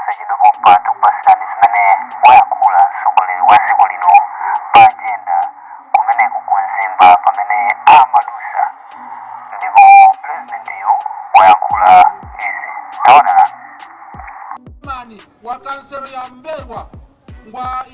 sajido bomba tukupasirani zimene wayankhula mtsogoleri wa dziko lino pa agenda kumeneko kunzimba pamene amadusa ndipo purezidentiyo wayankhula izi. Taona mani wa kanselo ya Mberwa ngwa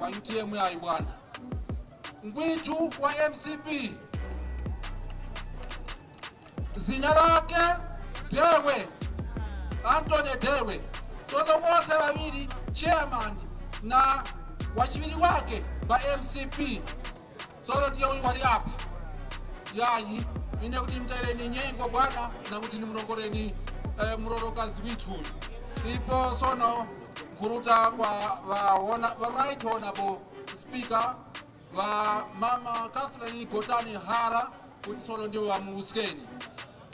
UTM yayi bwana ngwichu wa MCP zina lake Dewe Anthony Dewe soto wose babiri chairman na wachibiri wake ba MCP soto tiyo wali hapa yayi ine kuti mtaireni nyengo bwana na kuti nimurongoreni murorokazi witu ipo sono kuruta kwa wa right honorable speaker wa mama Catherine Kotani Hara kuti sono ndio wa muskeni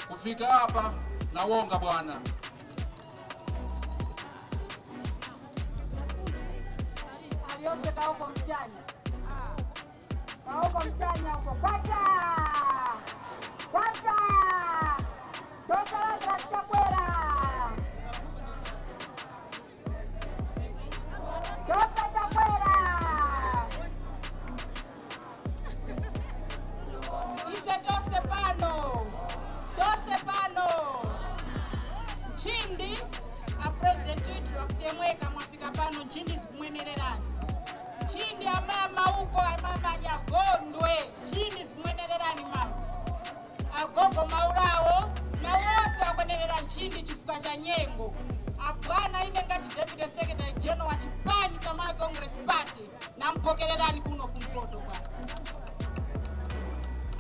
kufika hapa na wonga bwana. Aliyose kaoko mchanya. Kaoko mchanya huko. Pata! Pata! Toka la Chakwera. Toka Chakwera. Ise tose pano. Tose pano. Chindi a president wetu wakutemweka mwafika pano Chindi zikumwenererani. Chindi ya mama huko mama Jagondwe. Chindi zikumwenererani mama. Agogo maurao na wose wakwenererani Chindi chifuka cha nyengo. Abwana ine ngati deputy secretary general wa chipani cha my Congress party na mpokererani kuno kumpoto kwa.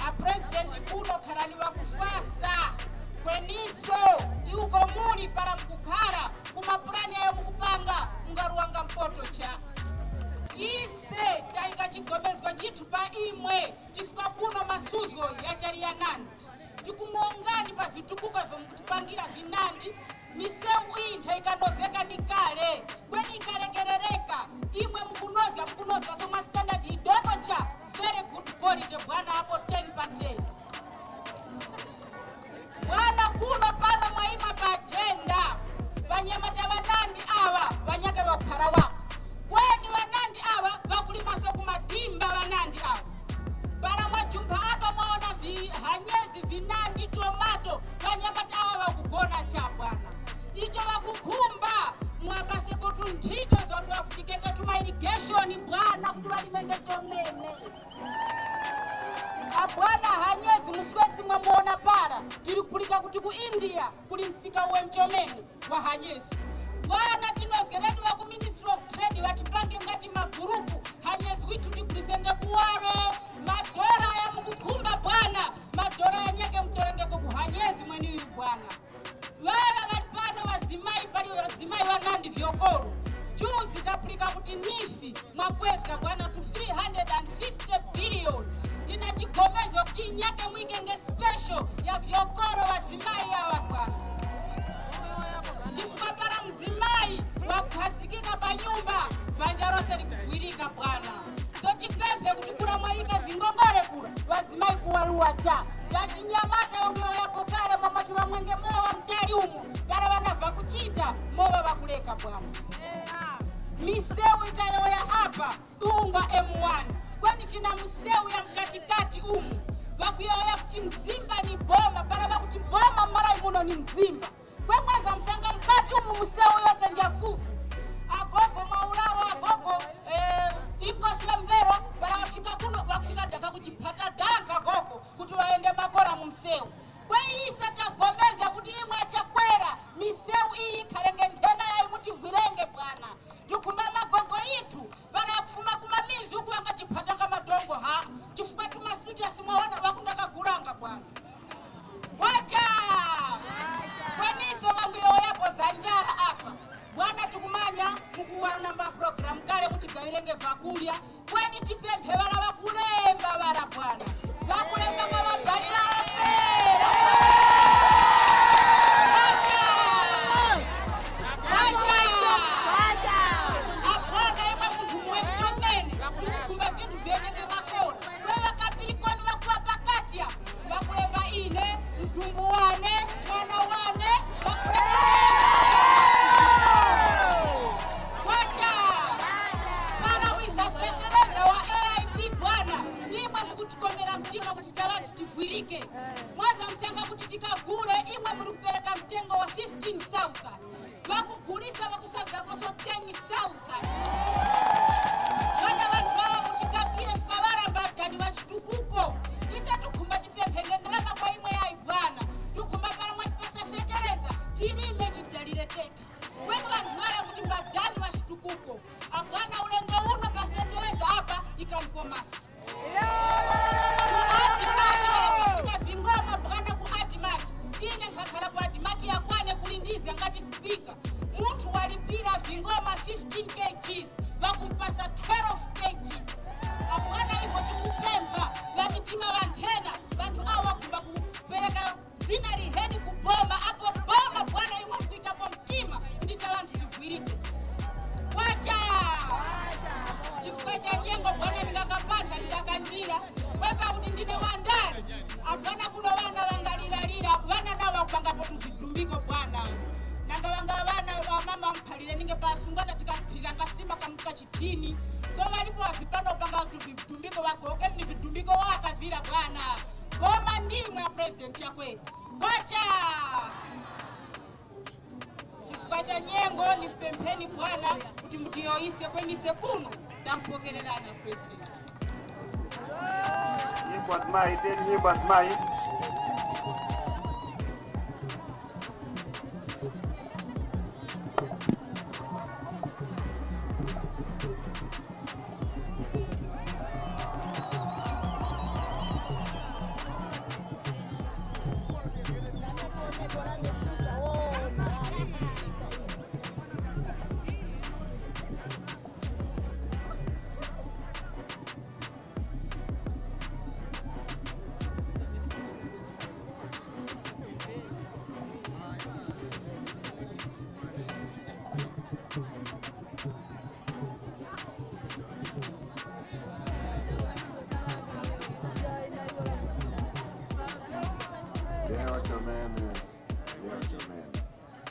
A president kuno karani wakufasa kweniso yuko muli para mkukara kumapurani ayo mkupanga ungaruanga mpoto cha ise taika chigomezwa chitu pa imwe chifuka kuno masuzgo ya chari ya nandi tikumuongani pa vitukuka vya mkutipangira vinandi miseu inta ikanozeka nikale kweni ikalekerereka imwe mkunozia soma standard idoko cha very good quality bwana hapo 10 pa 10 bwana kuno pala mwaima pa agenda wanyamata wanandi awa wanyake wakara waka kweni wanandi awa wakulima soku madimba wanandi awa para mwajumba hapa mwaona hanyezi vinandi tomato wanyamata awa wakugona cha bwana icho wakukumba mwapase kotu ntito zondo wafutikeke tuma irrigation bwana kutuwalimenge tomene abwana hanyezi muswesi mwamuona para tilikulika kuti ku India kuli msika uwe mchomeni wa hanyezi bwana tinosgereni wa ku Ministry of Trade watipange ngati magurupu hanyezi witu tikulitenge kuwaro madora ya mkukumba bwana madora ya nyeke mtorengeko ku hanyezi mweni huyu bwana wala watipana wazimai pali wazimai wanandi vyokoro juzi tapulika kuti nifi mwakweza bwana tu 350 billion tina chigomezo kuti nyake mwikenge special ya vyokoro wazimai hawa bwana chifuka para mzimai wakuhazikika pa nyumba banjarose likufuirika bwana so tipempe kuti kura mwaika vingongore kura wazimai kuwaluwa cha yachinyamata ongeo yapo kale mamatu wa mwenge mowa mtali umu kala wanava kuchita mowa wakuleka bwana miseu itayoya hapa unga M1 kwani tina mseu ya mkatikati umu wakuyoya kuti mzimba ni boma para wakuti boma mara imuno ni mzimba kwe mweza msanga mkati umu mseu yose njafufu agogo maulawa agogo ikosi ya Mbero para wafika kuno wakufika daka kujipata daka gogo kuti waende makora mumseu kwe isa tagomeza kuti imwe Chakwera miseu iyi kalenge ndena ya imuti virenge bwana tukumama gogo itu para kufuma kumamizi huku wakajipata kama dongo ha chifuka tumasiti asimwaona wakundaka guranga bwana wacha kweniso wangu yoyapo zanjara muntu walipira vingoma 15 kgs vakumpasa 12 kgs. Apana hivyo tikupemba na mitima wantena vantu awa kumba kupereka zina liheni kuboma apo boma Bwana iwe kuikapo mtima ndita vantu tivwirike. Wacha chifukwa cha nyengo Bwana ndikakapata ndikakanjira wepa kuti ndine wandani apana kuno vana vangaliralira vana nawa kupangapo tuvitumbiko Bwana nanga vanga vana wamama mphalire ninge pasungana tikaphika kasima kamuka chitini so valipo vipano upanga tuvitumbiko wagoke ni vitumbiko wakavira Bwana boma ndimwe ya president yakwe. Wacha chifukwa cha nyengo nipempheni Bwana kuti mutiyoise kwenise kuno tampokererana president. Nyimbo azimai, teni nyimbo azimai.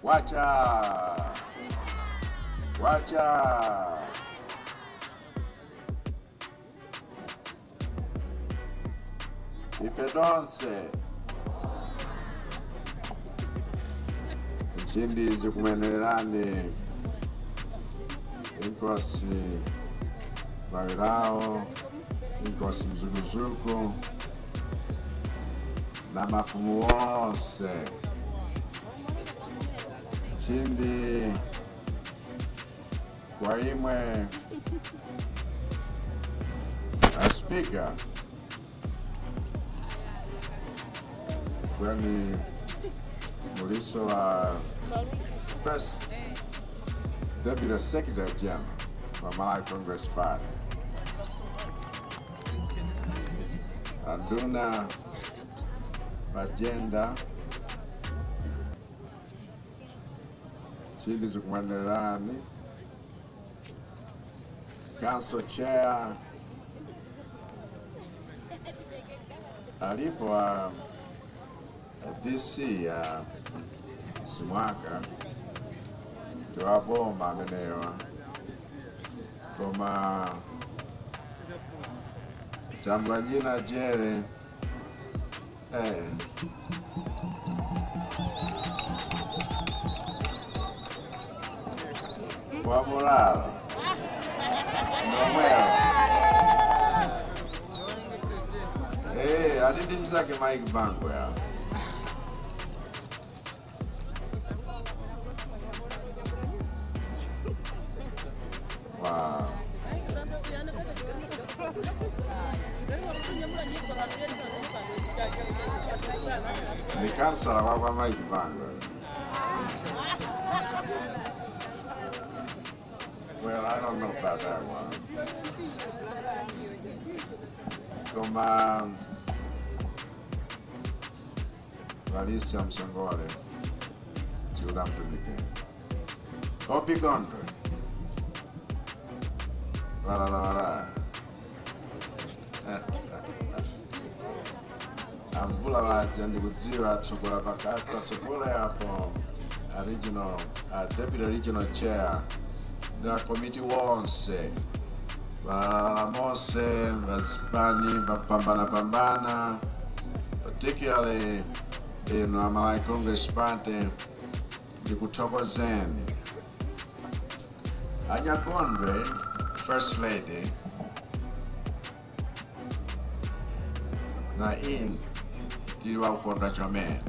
Wacha! Wacha! Ifedonse! Nchindi zikumenerani inkosi Wairao, inkosi Mzuguzuku na mafumu wonse chindi kwa imwe aspika kwani muliso wa first deputy secretary general wa Malawi Congress Party anduna agenda chindi zikumanerani council chair alipo DC ya Simwaka tuwaboma amenewa koma Tambwajina Jere wa Mulalo Nomwelo adidi mzake Mike Bango ya wow. Ni kansala kwa Mike Bango. Well, I don't know about that one. Koma Valisia Msongole Chiuda Mtumike Opi Gondwe Wala Amvula waja ndikudziwa tsogola pakati patsogolo yapo Deputy Regional Chair na committee wonse mose vazipani vapambana particularly in Malawi Congress Party ndikuthokozeni Anyakondwe First Lady na tiliwa ukonda chomene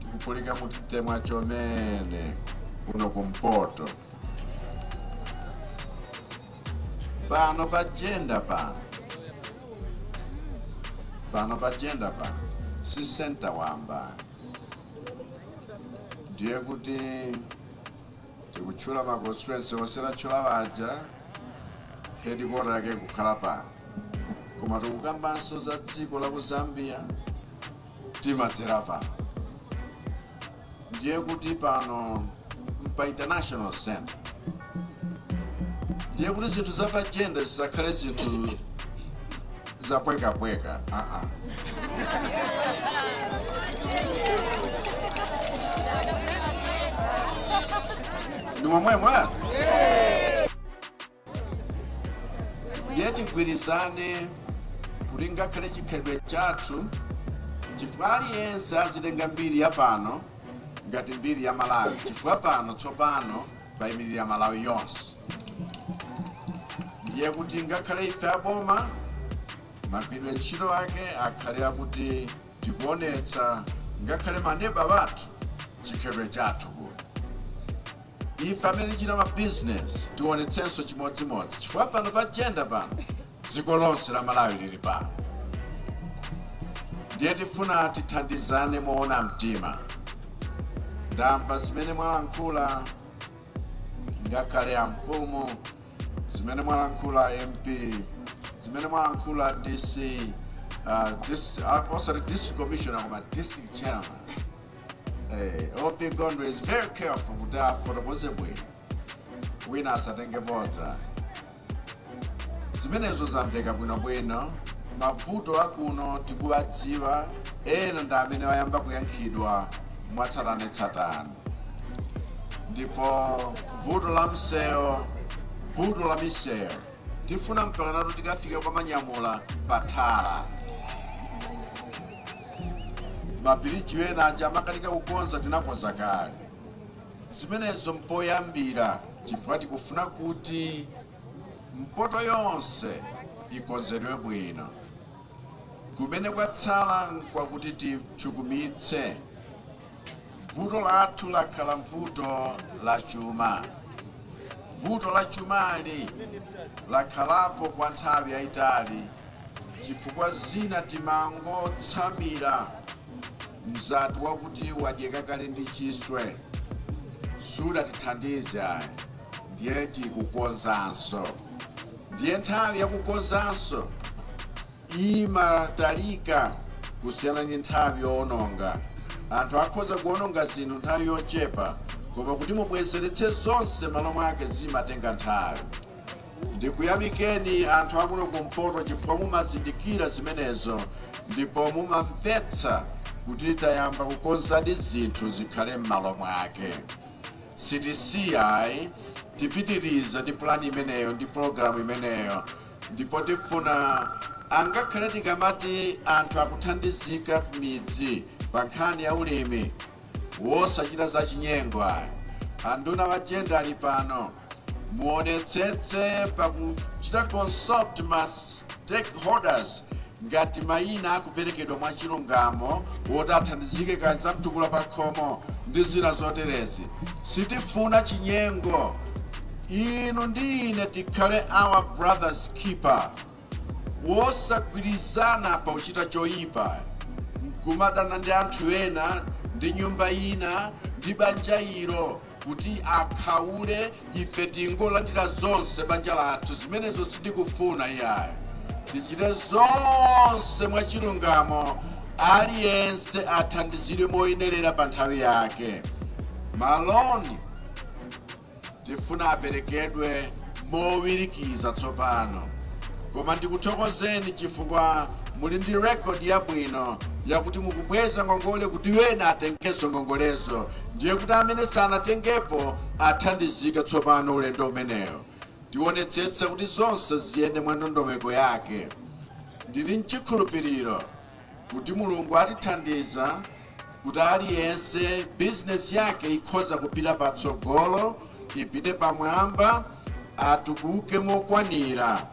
tikukulika mutitemwa chomene kuno kumpoto pano pa agenda si center wamba. Ndiye kuti tikuchula ma constituency osera chula vaja headquarter yake kukhala pano. Koma tikukambanso za dziko la ku Zambia timadzera pano. Ndiye kuti pano pa international center. Ndiye kuti zinthu za agenda zisakhale zinthu zapwekapweka. Ndi momwemwe. Ndiye tigwirizane kuti ngakhale chikhalidwe chathu chifukwa aliyense azitenga mbiri ya pano ngati mbiri ya Malawi, chifukwa pano tsopano payimirira Malawi yonse. Ndiye kuti ngakhale ife aboma magwiridwe ntchito ake akhale akuti tikuonetsa ngakhale maneba bathu chikhalidwe chathu kuti ife amene tichita ma business tionetsenso chimodzimodzi, chifukwa pano pa agenda pano dziko lonse la Malawi lili pano. Ndiye tifuna tithandizane moona mtima. Ndamva zimene mwalankhula ngakhale ya mfumu, zimene mwalankhula MP, zimene mwalankhula DC, also the district commissioner koma district chairman. OP Gondwe is very careful kuti afotokoze bwino wina asatenge bodza. Zimenezo zamveka bwinobwino, mavuto akuno tikuwadziwa, ena ndi amene wayamba kuyankhidwa mwatsatanetsatane. Ndipo vuto la msewu, vuto la misewu tifuna mpaka tikafike kwa manyamula pathala. Mabiriji ena aja amakanika kukonza tinakonza kale. Zimenezo mpoyambira chifukwa tikufuna kuti mpoto yonse ikonzedwe bwino. Kumene kwatsala kwakuti tichukumitse. Vuto lathu lakhala vuto la chuma. Vuto la chumali lakhalapo kwa nthawi yayitali chifukwa zina timangotsamira mzati wakuti wadyeka kale ndi chiswe sudatithandize ayi. Ndiye tikukonzanso. Ndiye nthawi yakukonzanso imatalika kusiyana ndi nthawi yoononga. Anthu akhoza kuononga zinthu nthawi yochepa, koma kuti mubwezeretse zonse malo mwake zimatenga nthawi. Ndikuyamikeni anthu akuno kumpoto chifukwa mumazindikira zimenezo ndipo mumamvetsa kuti tayamba kukonzadi zinthu zikhale m'malo mwake. CTCI tipitiriza ndi plani imeneyo ndi programu imeneyo, ndipo tifuna angakhale tikamati anthu akuthandizika midzi pa nkhani ya ulimi wosachita za chinyengo ayi. Anduna wa agenda ali pano, muonetsetse pakuchita consult ma stakeholders ngati mayina akuperekedwa mwa chilungamo woti athandizike kaya za mtukula pa khomo ndi zina zoterezi. Sitifuna chinyengo. Inu ndi ine tikhale our brother's keeper. Wosagwirizana pa uchita choyipa. Nkumadana ndi anthu ena ndi nyumba ina ndi banja ilo kuti akhaule ife tingolandira zonse banja lathu. Zimenezo sitikufuna iyayi. Tichite zonse mwa chilungamo, aliyense athandizidwe moyenerera pa nthawi yake. Maloni tifuna aperekedwe mowirikiza tsopano. Koma ndikuthokozeni chifukwa muli ndi record yabwino yakuti mukubweza ngongole kuti wena atengeso ngongolezo. Ndiye kuti amene sanatengepo athandizike tsopano ulendo umeneyo. Tionetsetse kuti zonse ziyende mwa ndondomeko yake. Ndili mchikhulupiriro kuti Mulungu atithandiza kuti aliyense business yake ikhoza kupita patsogolo, ipite pamwamba, atukuke mokwanira.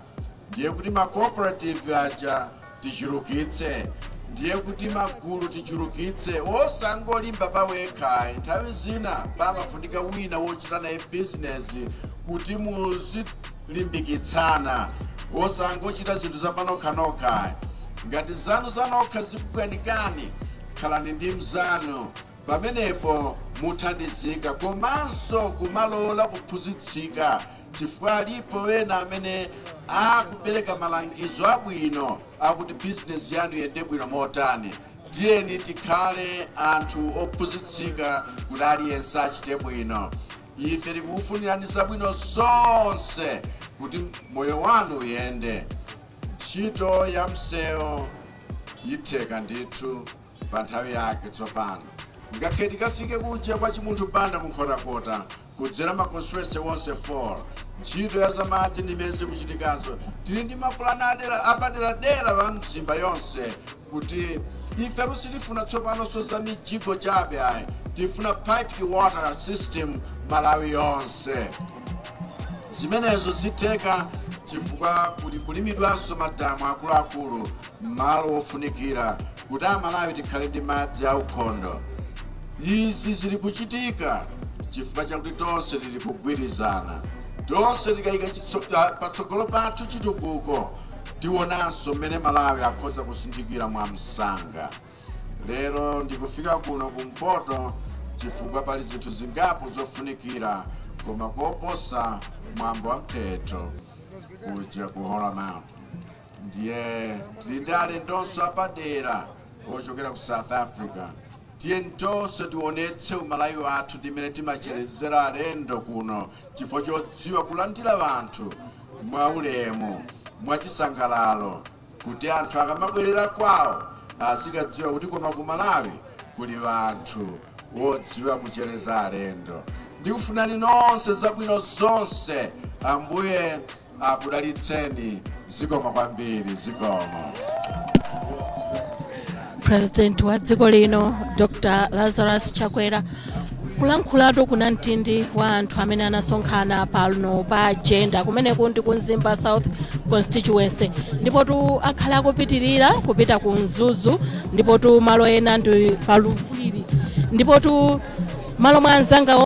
Ndiye kuti ma cooperative aja tichulukitse. Ndiye kuti magulu tichulukitse. Osangolimba pawekha. Nthawi zina pamafunika wina wochita naye business kuti muzilimbikitsana. Osangochita zinthu zapanokhanokha. ngati zanu zanokha zikukanikani khalani ndi mzanu pamenepo muthandizika komanso kumalola kuphunzitsika chifukwa alipo wena amene akupereka malangizo abwino akuti bizinesi yanu yende bwino motani. Tiyeni tikhale anthu ophunzitsika kuti aliyense achite bwino. Ife tikufunirani zabwino zonse kuti moyo wanu uyende. Ntchito ya msewu yitheka ndithu pa nthawi yake tsopano. Ngakhale tikafike kuja kwa chimunthu banda kunkhotakota kudzera makonstituency wonse 4 ntchito ya zamadzi ndimene kuchitikanso tili ndi mapulani apaderadera pa mzimba yonse kuti ife tifuna tsopanonso za mijigo chabe ayi tifuna piped water system Malawi yonse. Zimenezo zitheka chifukwa kulimidwanso madamu akuluakulu malo ofunikira kuti Amalawi tikhale ndi madzi aukhondo. Izi zili kuchitika chifukwa chakuti tonse tili kugwirizana. Tonse tikayika patsogolo pathu chitukuko tionanso mmene Malawi akhoza kusinthikira mwa msanga. Lero ndikufika kuno kumpoto chifukwa pali zinthu zingapo zofunikira koma koposa mwambo wa mthetho kuja ku Hola Mount. Ndiye tili ndi alendonso apadera ochokera ku South Africa. Tiyeni tonse tionetse umalawi wathu ndimene timacherezera alendo kuno chifukwa chodziwa kulandira vanthu mwaulemu mwachisangalalo kuti anthu akamabwerera kwawo azikadziwa kuti koma ku Malawi kuli vanthu wodziwa kuchereza alendo. Ndikufunani nonse zabwino zonse. Ambuye akudalitseni. Zikomo kwambiri. Zikomo. President wa dziko lino Dr. Lazarus Chakwera kulankhulatu kuna mtindi wa anthu amene anasonkhana pano pa agenda kumeneku ndi ku Mzimba South constituency ndipo tu akhala akupitirira kupita ku Mzuzu ndipo tu malo ena ndi palufwiri ndipo tu malo mwa anzanga